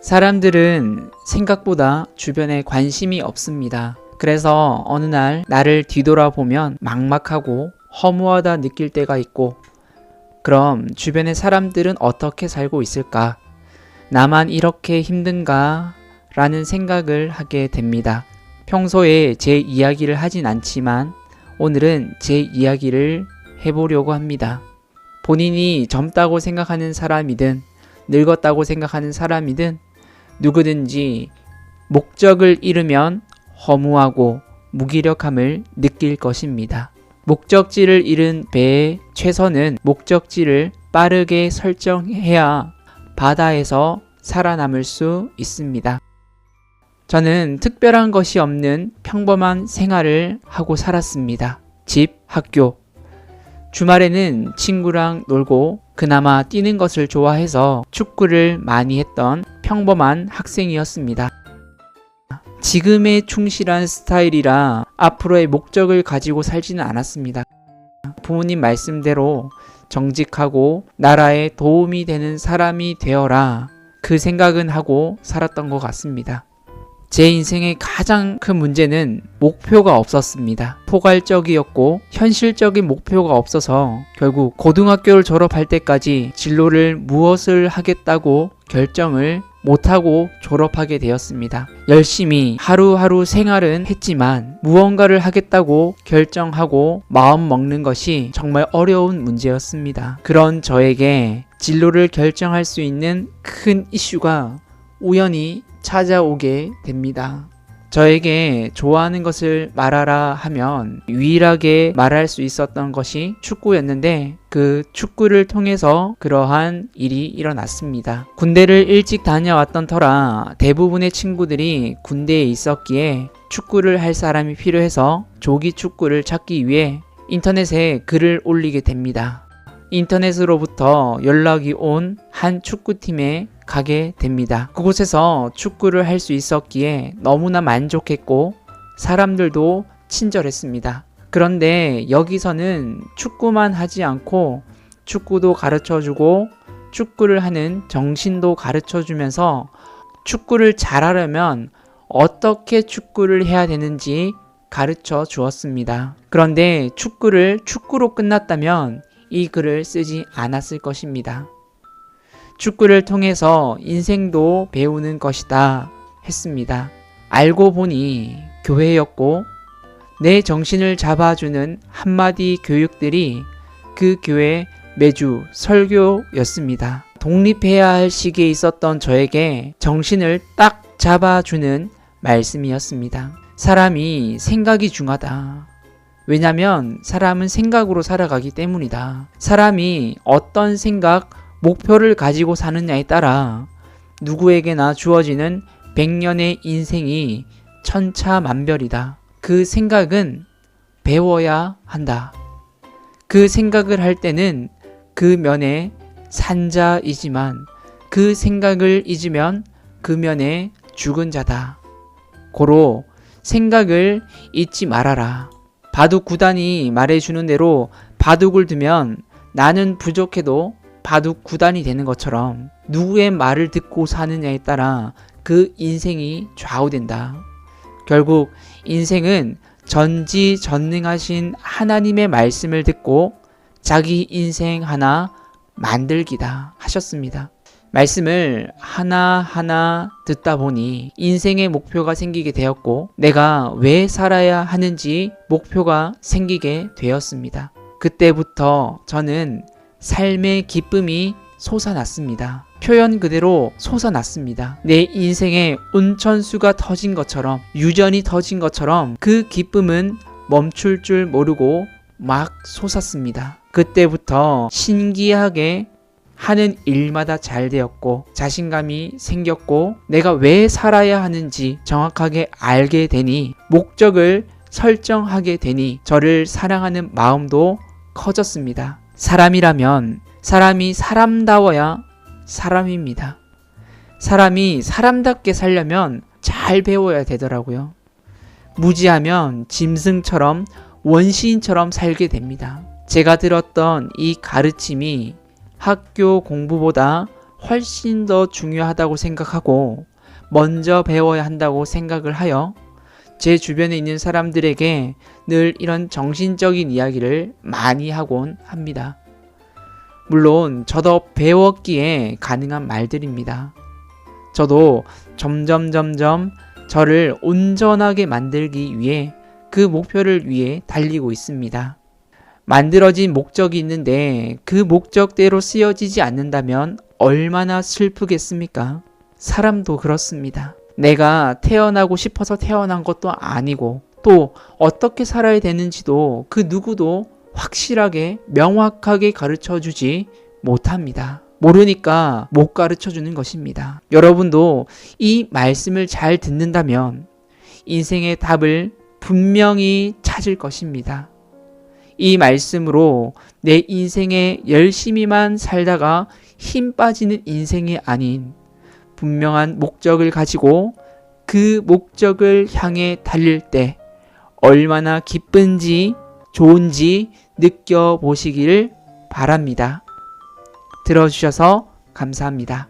사람들은 생각보다 주변에 관심이 없습니다. 그래서 어느 날 나를 뒤돌아보면 막막하고 허무하다 느낄 때가 있고, 그럼 주변의 사람들은 어떻게 살고 있을까? 나만 이렇게 힘든가? 라는 생각을 하게 됩니다. 평소에 제 이야기를 하진 않지만 오늘은 제 이야기를 해보려고 합니다. 본인이 젊다고 생각하는 사람이든 늙었다고 생각하는 사람이든 누구든지 목적을 잃으면 허무하고 무기력함을 느낄 것입니다. 목적지를 잃은 배의 최선은 목적지를 빠르게 설정해야 바다에서 살아남을 수 있습니다. 저는 특별한 것이 없는 평범한 생활을 하고 살았습니다. 집, 학교. 주말에는 친구랑 놀고 그나마 뛰는 것을 좋아해서 축구를 많이 했던 평범한 학생이었습니다. 지금의 충실한 스타일이라 앞으로의 목적을 가지고 살지는 않았습니다. 부모님 말씀대로 정직하고 나라에 도움이 되는 사람이 되어라, 그 생각은 하고 살았던 것 같습니다. 제 인생의 가장 큰 문제는 목표가 없었습니다. 포괄적이었고 현실적인 목표가 없어서 결국 고등학교를 졸업할 때까지 진로를 무엇을 하겠다고 결정을 못하고 졸업하게 되었습니다. 열심히 하루하루 생활은 했지만 무언가를 하겠다고 결정하고 마음 먹는 것이 정말 어려운 문제였습니다. 그런 저에게 진로를 결정할 수 있는 큰 이슈가 우연히 찾아오게 됩니다. 저에게 좋아하는 것을 말하라 하면 유일하게 말할 수 있었던 것이 축구였는데, 그 축구를 통해서 그러한 일이 일어났습니다. 군대를 일찍 다녀왔던 터라 대부분의 친구들이 군대에 있었기에 축구를 할 사람이 필요해서 조기 축구를 찾기 위해 인터넷에 글을 올리게 됩니다. 인터넷으로부터 연락이 온 한 축구팀에 가게 됩니다. 그곳에서 축구를 할 수 있었기에 너무나 만족했고 사람들도 친절했습니다. 그런데 여기서는 축구만 하지 않고 축구도 가르쳐주고 축구를 하는 정신도 가르쳐주면서 축구를 잘하려면 어떻게 축구를 해야 되는지 가르쳐 주었습니다. 그런데 축구를 축구로 끝났다면 이 글을 쓰지 않았을 것입니다. 축구를 통해서 인생도 배우는 것이다 했습니다. 알고 보니 교회였고 내 정신을 잡아주는 한마디 교육들이 그 교회 매주 설교였습니다. 독립해야 할 시기에 있었던 저에게 정신을 딱 잡아주는 말씀이었습니다. 사람이 생각이 중하다. 왜냐면 사람은 생각으로 살아가기 때문이다. 사람이 어떤 생각, 목표를 가지고 사느냐에 따라 누구에게나 주어지는 100년의 인생이 천차만별이다. 그 생각은 배워야 한다. 그 생각을 할 때는 그 면에 산자이지만 그 생각을 잊으면 그 면에 죽은 자다. 고로 생각을 잊지 말아라. 바둑 구단이 말해주는 대로 바둑을 두면 나는 부족해도 바둑 구단이 되는 것처럼 누구의 말을 듣고 사느냐에 따라 그 인생이 좌우된다. 결국 인생은 전지전능하신 하나님의 말씀을 듣고 자기 인생 하나 만들기다 하셨습니다. 말씀을 하나하나 듣다 보니 인생의 목표가 생기게 되었고 내가 왜 살아야 하는지 목표가 생기게 되었습니다. 그때부터 저는 삶의 기쁨이 솟아났습니다. 표현 그대로 솟아났습니다. 내 인생에 온천수가 터진 것처럼, 유전이 터진 것처럼 그 기쁨은 멈출 줄 모르고 막 솟았습니다. 그때부터 신기하게 하는 일마다 잘 되었고 자신감이 생겼고 내가 왜 살아야 하는지 정확하게 알게 되니 목적을 설정하게 되니 저를 사랑하는 마음도 커졌습니다. 사람이라면 사람이 사람다워야 사람입니다. 사람이 사람답게 살려면 잘 배워야 되더라고요. 무지하면 짐승처럼 원시인처럼 살게 됩니다. 제가 들었던 이 가르침이 학교 공부보다 훨씬 더 중요하다고 생각하고 먼저 배워야 한다고 생각을 하여 제 주변에 있는 사람들에게 늘 이런 정신적인 이야기를 많이 하곤 합니다. 물론 저도 배웠기에 가능한 말들입니다. 저도 점점 저를 온전하게 만들기 위해 그 목표를 위해 달리고 있습니다. 만들어진 목적이 있는데 그 목적대로 쓰여지지 않는다면 얼마나 슬프겠습니까? 사람도 그렇습니다. 내가 태어나고 싶어서 태어난 것도 아니고 또 어떻게 살아야 되는지도 그 누구도 확실하게 명확하게 가르쳐 주지 못합니다. 모르니까 못 가르쳐 주는 것입니다. 여러분도 이 말씀을 잘 듣는다면 인생의 답을 분명히 찾을 것입니다. 이 말씀으로 내 인생에 열심히만 살다가 힘 빠지는 인생이 아닌 분명한 목적을 가지고 그 목적을 향해 달릴 때 얼마나 기쁜지 좋은지 느껴보시기를 바랍니다. 들어주셔서 감사합니다.